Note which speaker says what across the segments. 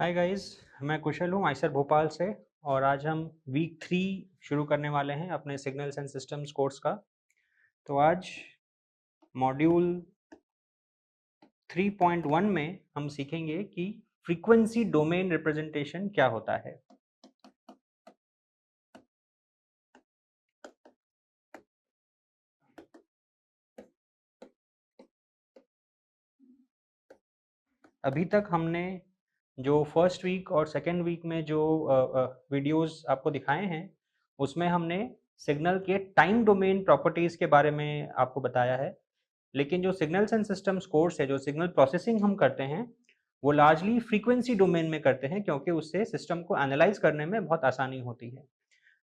Speaker 1: Hi guys, मैं कुशल हूँ Eicher Bhopal से। और आज हम वीक 3 शुरू करने वाले हैं अपने सिग्नल्स एंड सिस्टम्स कोर्स का। तो आज मॉड्यूल 3.1 में हम सीखेंगे कि फ्रीक्वेंसी डोमेन रिप्रेजेंटेशन क्या होता है। अभी तक हमने जो फर्स्ट वीक और सेकेंड वीक में जो वीडियोस आपको दिखाए हैं उसमें हमने सिग्नल के टाइम डोमेन प्रॉपर्टीज़ के बारे में आपको बताया है। लेकिन जो सिग्नल्स एंड सिस्टम्स कोर्स है, जो सिग्नल प्रोसेसिंग हम करते हैं, वो लार्जली फ्रीक्वेंसी डोमेन में करते हैं क्योंकि उससे सिस्टम को एनालाइज करने में बहुत आसानी होती है।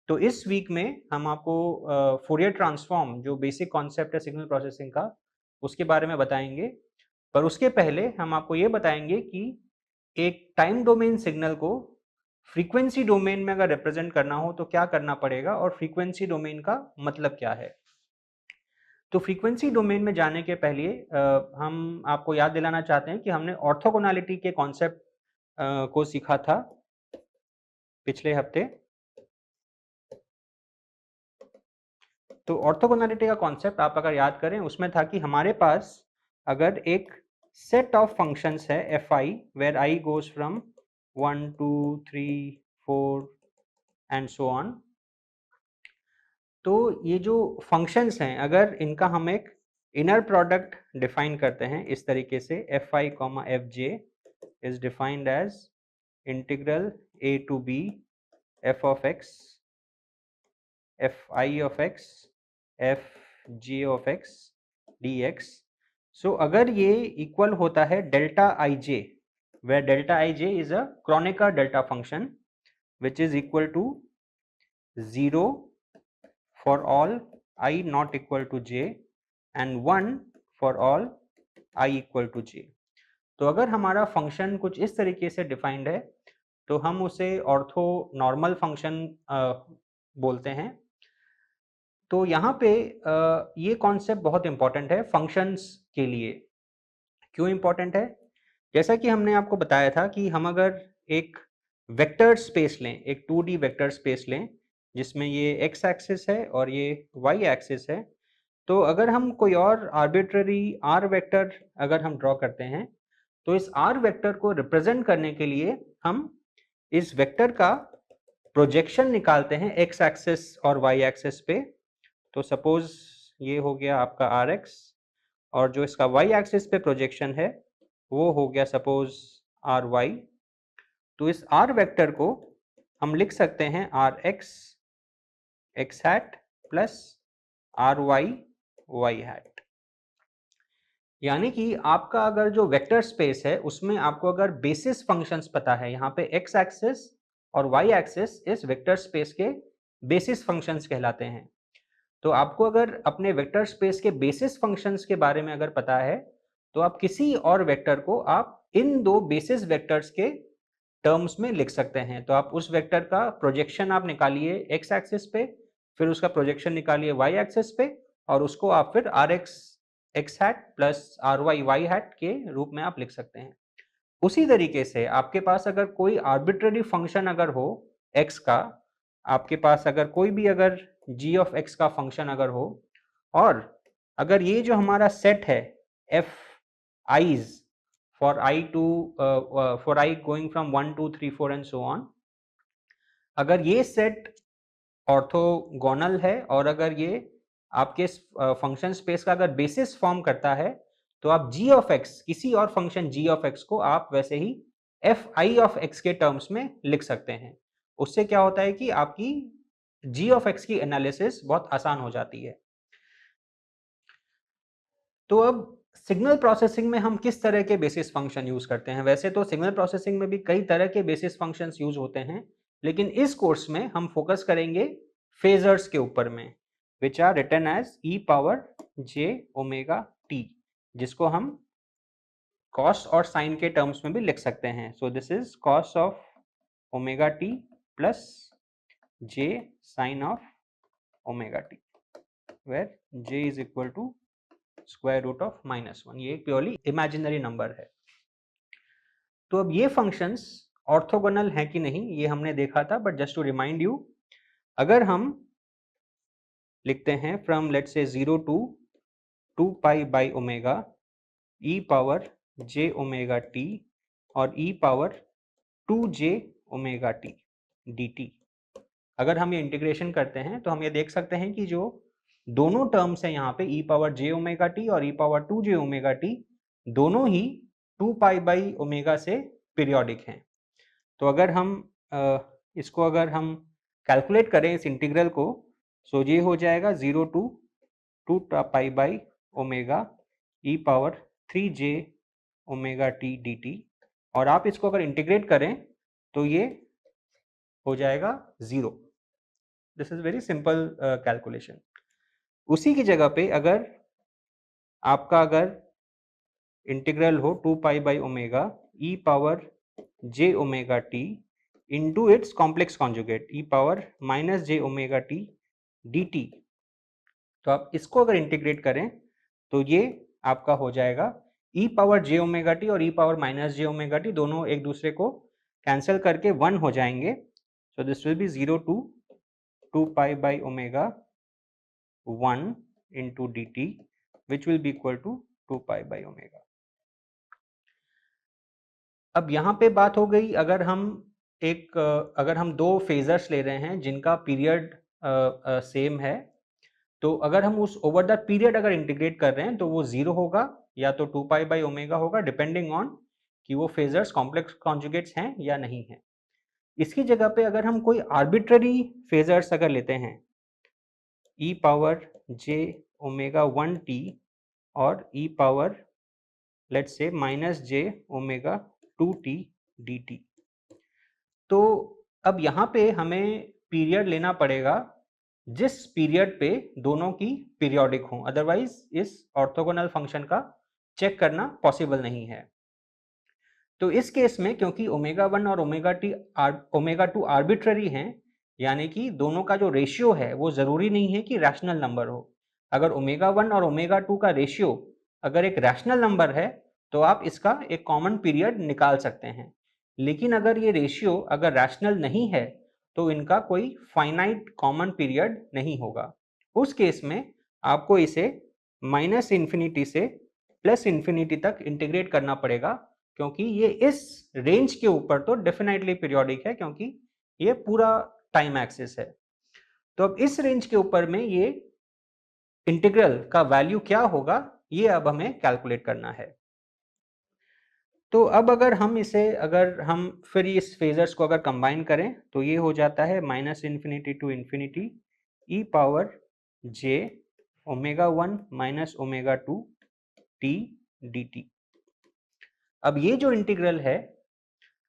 Speaker 1: तो इस वीक में हम आपको फोरियर ट्रांसफॉर्म, जो बेसिक कॉन्सेप्ट है सिग्नल प्रोसेसिंग का, उसके बारे में बताएंगे। पर उसके पहले हम आपको ये बताएंगे कि एक टाइम डोमेन सिग्नल को फ्रीक्वेंसी डोमेन में अगर रिप्रेजेंट करना हो तो क्या करना पड़ेगा और फ्रीक्वेंसी डोमेन का मतलब क्या है। तो फ्रीक्वेंसी डोमेन में जाने के पहले हम आपको याद दिलाना चाहते हैं कि हमने ऑर्थोगोनैलिटी के कॉन्सेप्ट को सीखा था पिछले हफ्ते। तो ऑर्थोगोनैलिटी का कॉन्सेप्ट आप अगर याद करें, उसमें था कि हमारे पास अगर एक सेट ऑफ फंक्शंस है F I, where I goes from 1 2 3 4 and so on. तो ये जो फंक्शंस हैं, अगर इनका हम एक इनर प्रोडक्ट डिफाइन करते हैं इस तरीके से, F I comma F J is defined as integral A to B F of X, F I of X, F J of X D X. So अगर ये इक्वल होता है delta I J, where delta I J is a Kronecker delta function which is equal to 0 for all I not equal to j and 1 for all I equal to j। तो अगर हमारा function कुछ इस तरीके से defined है तो हम उसे ऑर्थो नॉर्मल फंक्शन बोलते हैं। तो यहाँ पे ये कॉन्सेप्ट बहुत इंपॉर्टेंट है फंक्शंस के लिए। क्यों इंपॉर्टेंट है? जैसा कि हमने आपको बताया था कि हम अगर एक वेक्टर स्पेस लें, एक 2D वेक्टर स्पेस लें जिसमें ये एक्स एक्सिस है और ये वाई एक्सिस है, तो अगर हम कोई और आर्बिट्ररी आर वेक्टर अगर हम ड्रॉ करते हैं तो इस आर वेक्टर को रिप्रेजेंट करने के लिए हम इस वेक्टर का प्रोजेक्शन निकालते हैं एक्स एक्सिस और वाई एक्सिस पे। तो सपोज ये हो गया आपका आर एक्स, और जो इसका वाई एक्सिस पे प्रोजेक्शन है वो हो गया सपोज आर वाई। तो इस आर वेक्टर को हम लिख सकते हैं R X X hat plus R Y Y hat. यानी कि आपका अगर जो वेक्टर स्पेस है उसमें आपको अगर बेसिस फंक्शंस पता है, यहाँ पे एक्स एक्सिस और वाई एक्सिस इस वेक्टर स्पेस के बेसिस फंक्शंस कहलाते हैं। तो आपको अगर अपने वेक्टर स्पेस के बेसिस फंक्शंस के बारे में अगर पता है तो आप किसी और वेक्टर को आप इन दो बेसिस वेक्टर्स के टर्म्स में लिख सकते हैं। तो आप उस वेक्टर का प्रोजेक्शन आप निकालिए एक्स एक्सिस पे, फिर उसका प्रोजेक्शन निकालिए वाई एक्सिस पे, और उसको आप फिर R X X hat plus R Y Y hat के रूप में आप लिख सकते हैं। उसी तरीके से आपके पास अगर कोई आर्बिट्ररी फंक्शन अगर हो x का, आपके पास अगर कोई भी अगर g ऑफ x का फंक्शन अगर हो, और अगर ये जो हमारा सेट है f i's for I to for I going from 1 2 3 4 and so on, अगर ये सेट ऑर्थोगोनल है और अगर ये आपके फंक्शन स्पेस का अगर बेसिस फॉर्म करता है, तो आप g ऑफ x, किसी और फंक्शन g ऑफ x को आप वैसे ही f i ऑफ x के टर्म्स में लिख सकते हैं। उससे क्या होता है कि आपकी g ऑफ x की एनालिसिस बहुत आसान हो जाती है। तो अब सिग्नल प्रोसेसिंग में हम किस तरह के बेसिस फंक्शन यूज करते हैं? वैसे तो सिग्नल प्रोसेसिंग में भी कई तरह के बेसिस फंक्शंस यूज होते हैं, लेकिन इस कोर्स में हम फोकस करेंगे फेजर्स के ऊपर में, which are written as e power j omega t, जिसको हम कॉस और साइन के टर्म्स में भी लिख सकते हैं। So this is cos of omega t plus j sine of omega t, where j is equal to square root of -1। ये प्योरली इमेजिनरी नंबर है। तो अब ये फंक्शंस ऑर्थोगोनल है कि नहीं ये हमने देखा था, but just to remind you, अगर हम लिखते हैं from let's say 0 to 2 pi by omega e power j omega t और e power 2j omega t dt, अगर हम ये इंटीग्रेशन करते हैं तो हम ये देख सकते हैं कि जो दोनों टर्म्स हैं यहाँ पे e power j omega t और e power 2j omega t दोनों ही 2 पाई बाई ओमेगा से पीरियोडिक हैं। तो अगर हम इसको अगर हम कैलकुलेट करें इस इंटीग्रल को, सो ये हो जाएगा 0 to 2 pi by omega e power 3j omega t dt, और आप इसको अगर इंटीग्रेट करें तो ये हो जाएगा 0। This is very simple calculation. उसी की जगह पे अगर आपका अगर इंटीग्रल हो 2 pi by omega e power j omega t into its complex conjugate e power minus j omega t dt, तो आप इसको अगर इंटीग्रेट करें तो ये आपका हो जाएगा e power j omega t और e power minus j omega t दोनों एक दूसरे को कैंसिल करके 1 हो जाएंगे। So this will be 0 to 2 pi by omega 1 into dt which will be equal to 2 pi by omega. अब यहाँ पे बात हो गई, अगर हम दो फेजर्स ले रहे हैं जिनका पीरियड सेम है, तो अगर हम उस ओवर द पीरियड अगर इंटीग्रेट कर रहे हैं तो वो 0 होगा या तो 2 पाई बाई ओमेगा होगा, डिपेंडिंग ऑन कि वो फेजर्स कॉम्प्लेक्स कॉन्जुगेट्स हैं या नहीं है। इसकी जगह पे अगर हम कोई आर्बिट्ररी फेजर्स अगर लेते हैं e power j omega 1t और e power let's say minus j omega 2t dt, तो अब यहाँ पे हमें पीरियड लेना पड़ेगा जिस पीरियड पे दोनों की पीरियोडिक हो, अदरवाइज इस ऑर्थोगोनल फंक्शन का चेक करना पॉसिबल नहीं है। तो इस केस में क्योंकि ओमेगा 1 और ओमेगा 2 आर्बिट्ररी हैं, यानी कि दोनों का जो रेशियो है वो जरूरी नहीं है कि रैशनल नंबर हो। अगर ओमेगा 1 और ओमेगा 2 का रेशियो अगर एक रैशनल नंबर है तो आप इसका एक कॉमन पीरियड निकाल सकते हैं, लेकिन अगर ये रेशियो अगर रैशनल नहीं है तो इनका कोई फाइनाइट कॉमन पीरियड नहीं होगा। उस केस में आपको इसे माइनस इन्फिनिटी से प्लस इन्फिनिटी तक इंटीग्रेट करना पड़ेगा, क्योंकि ये इस रेंज के ऊपर तो डेफिनेटली पीरियोडिक है क्योंकि ये पूरा टाइम एक्सिस है। तो अब इस रेंज के ऊपर में ये इंटीग्रल का वैल्यू क्या होगा ये अब हमें कैलकुलेट करना है। तो अब अगर हम फिर इस फेजर्स को अगर कंबाइन करें तो ये हो जाता है minus infinity to infinity e power j omega 1 minus omega 2 t dt। अब ये जो इंटीग्रल है,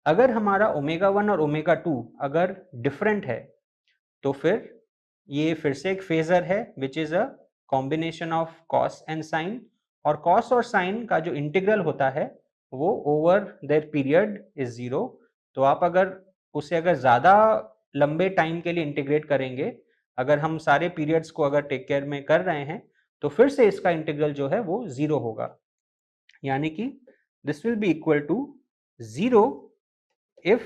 Speaker 1: अगर हमारा ओमेगा 1 और ओमेगा 2 अगर डिफरेंट है तो फिर ये फिर से एक फेजर है which is a combination of cos and sine, और कॉस और साइन का जो इंटीग्रल होता है वो ओवर देयर पीरियड इज 0। तो आप अगर उसे अगर ज्यादा लंबे टाइम के लिए इंटीग्रेट करेंगे, अगर हम सारे पीरियड्स को अगर टेक केयर में कर रहे हैं तो फिर से इसका इंटीग्रल जो है वो 0 होगा, यानी कि this will be equal to 0 if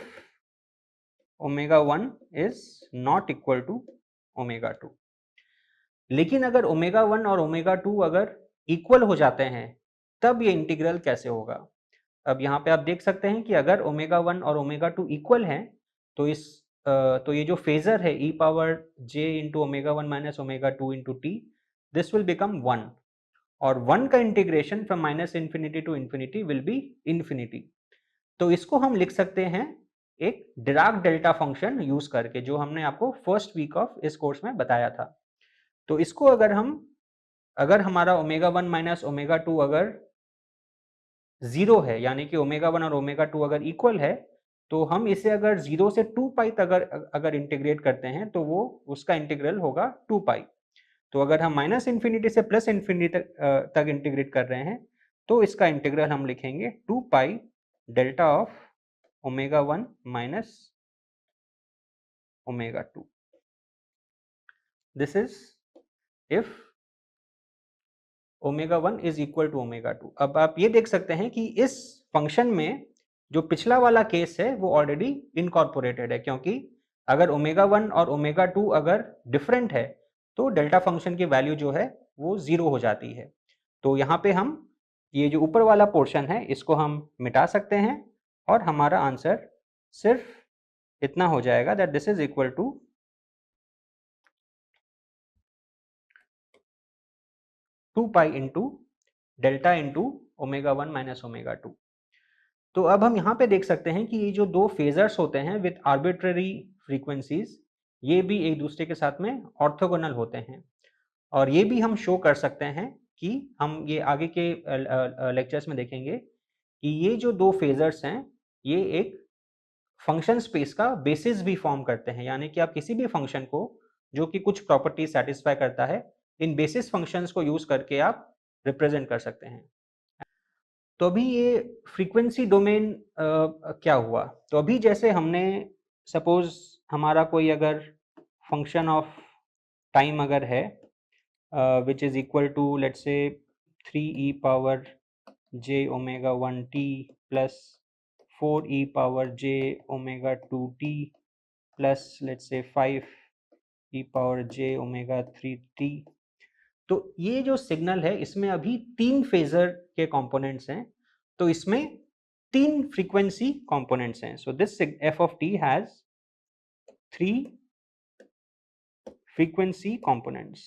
Speaker 1: omega 1 is not equal to omega 2। लेकिन अगर ओमेगा 1 और ओमेगा 2 अगर इक्वल हो जाते हैं तब ये इंटीग्रल कैसे होगा। अब यहाँ पे आप देख सकते हैं कि अगर ओमेगा 1 और ओमेगा 2 इक्वल हैं तो तो ये जो फेजर है e power j into omega 1 minus omega 2 into t, this will become 1, और 1 का integration from minus infinity to infinity will be infinity. तो इसको हम लिख सकते हैं एक डिराक डेल्टा फंक्शन यूज करके, जो हमने आपको फर्स्ट वीक ऑफ इस कोर्स में बताया था। तो इसको अगर हमारा ओमेगा 1 माइनस ओमेगा 2 अगर 0 है, यानी कि ओमेगा 1 और ओमेगा 2 अगर इक्वल है, तो हम इसे अगर 0 से 2 पाई अगर इंटीग्रेट करते हैं तो वो उसका इंटीग्रल होगा 2 पाई। तो अगर हम माइनस इन्फिनिटी से प्लस इन्फिनिटी तक इंटीग्रेट कर रहे हैं तो इसका इंटीग्रल हम लिखेंगे 2 pi delta of omega 1 minus omega 2। This is if omega 1 is equal to omega 2। अब आप ये देख सकते हैं कि इस फंक्शन में जो पिछला वाला केस है वो ऑलरेडी इनकॉर्पोरेटेड है, क्योंकि अगर ओमेगा 1 और ओमेगा 2 अगर डिफरेंट है तो डेल्टा फंक्शन की वैल्यू जो है वो 0 हो जाती है। तो यहाँ पे हम ये जो ऊपर वाला पोर्शन है इसको हम मिटा सकते हैं और हमारा आंसर सिर्फ इतना हो जाएगा that this is equal to 2 pi into delta into omega 1 minus omega 2। तो अब हम यहाँ पे देख सकते हैं कि ये जो दो फेजर्स होते हैं विथ आर्बिट्ररी फ्रीक्वेंसीज, ये भी एक दूसरे के साथ में ऑर्थोगोनल होते हैं। और ये भी हम शो कर सकते हैं कि हम ये आगे के लेक्चर्स में देखेंगे कि ये जो दो फेजर्स हैं ये एक फंक्शन स्पेस का बेसिस भी फॉर्म करते हैं, यानी कि आप किसी भी फंक्शन को जो कि कुछ प्रॉपर्टी सेटिस्फाई करता है, इन बेसिस फंक्शंस को यूज करके आप रिप्रेजेंट कर सकते हैं। तो अभी ये फ्रीक्वेंसी डोमेन क्या हुआ, तो अभी जैसे हमने सपोज हमारा कोई अगर फंक्शन ऑफ टाइम अगर है which is equal to let's say 3e power j omega 1t plus 4e power j omega 2t plus let's say 5e power j omega 3t। तो ये जो सिग्नल है इसमें अभी 3 फेजर के कंपोनेंट्स हैं, तो इसमें 3 फ्रीक्वेंसी कंपोनेंट्स हैं। So this f of t has 3 frequency components.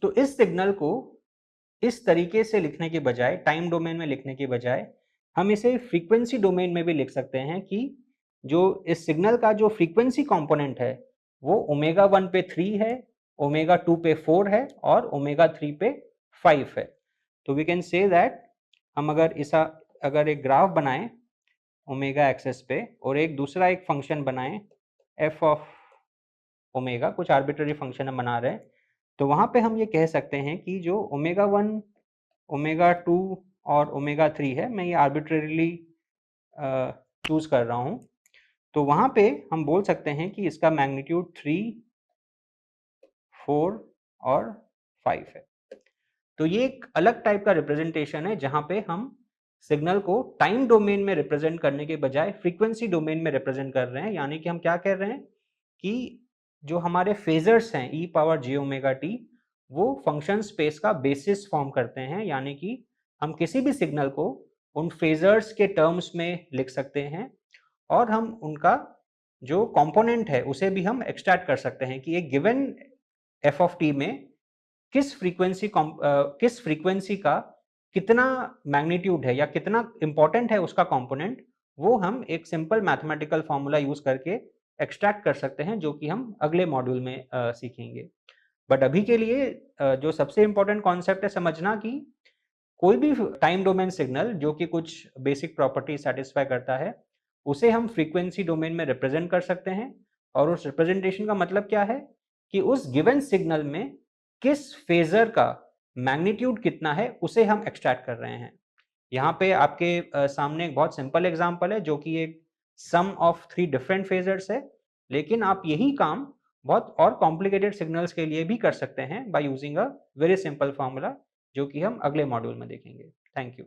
Speaker 1: तो इस सिग्नल को इस तरीके से लिखने के बजाय, टाइम डोमेन में लिखने के बजाय, हम इसे फ्रीक्वेंसी डोमेन में भी लिख सकते हैं कि जो इस सिग्नल का जो फ्रीक्वेंसी कंपोनेंट है वो ओमेगा 1 पे 3 है, ओमेगा 2 पे 4 है और ओमेगा 3 पे 5 है। तो वी कैन से दैट हम अगर एक ग्राफ बनाएं ओमेगा एक्सेस पे और एक दूसरा एक फंक्शन बनाएं एफ ऑफ ओमेगा, कुछ आर्बिट्ररी फंक्शन हम बना रहे हैं, तो वहां पे हम ये कह सकते हैं कि जो ओमेगा 1, ओमेगा 2 और ओमेगा 3 है, मैं ये आर्बिट्ररीली चूज कर रहा हूं, तो वहां पे हम बोल सकते हैं कि इसका मैग्नीट्यूड 3, 4 और 5 है। तो ये एक अलग टाइप का रिप्रेजेंटेशन है जहां पे हम सिग्नल को टाइम डोमेन में रिप्रेजेंट करने के बजाय फ्रीक्वेंसी डोमेन में रिप्रेजेंट कर रहे हैं। यानी कि हम क्या कह रहे हैं कि जो हमारे फेजर्स हैं e power j omega t वो फंक्शन स्पेस का बेसिस फॉर्म करते हैं, यानी कि हम किसी भी सिग्नल को उन फेजर्स के टर्म्स में लिख सकते हैं और हम उनका जो कंपोनेंट है उसे भी हम एक्सट्रैक्ट कर सकते हैं कि एक गिवन f of t में किस फ्रीक्वेंसी का कितना मैग्नीट्यूड है या कितना इंपॉर्टेंट है उसका कंपोनेंट, वो हम एक सिंपल मैथमेटिकल फॉर्मूला यूज करके एक्सट्रैक्ट कर सकते हैं, जो कि हम अगले मॉड्यूल में सीखेंगे। बट अभी के लिए जो सबसे इंपॉर्टेंट कॉन्सेप्ट है समझना कि कोई भी टाइम डोमेन सिग्नल जो कि कुछ बेसिक प्रॉपर्टी सेटिस्फाई करता है उसे हम फ्रीक्वेंसी डोमेन में रिप्रेजेंट कर सकते हैं, और उस रिप्रेजेंटेशन का मतलब क्या है कि उस गिवन सिग्नल में किस फेजर का मैग्नीट्यूड कितना है उसे हम एक्सट्रैक्ट कर रहे हैं। यहाँ पे आपके सामने एक बहुत सिंपल एग्जांपल है जो कि एक सम ऑफ 3 डिफरेंट फेजर्स है, लेकिन आप यही काम बहुत और कॉम्प्लिकेटेड सिग्नल्स के लिए भी कर सकते हैं by using a very simple formula, जो कि हम अगले मॉड्यूल में देखेंगे। Thank you.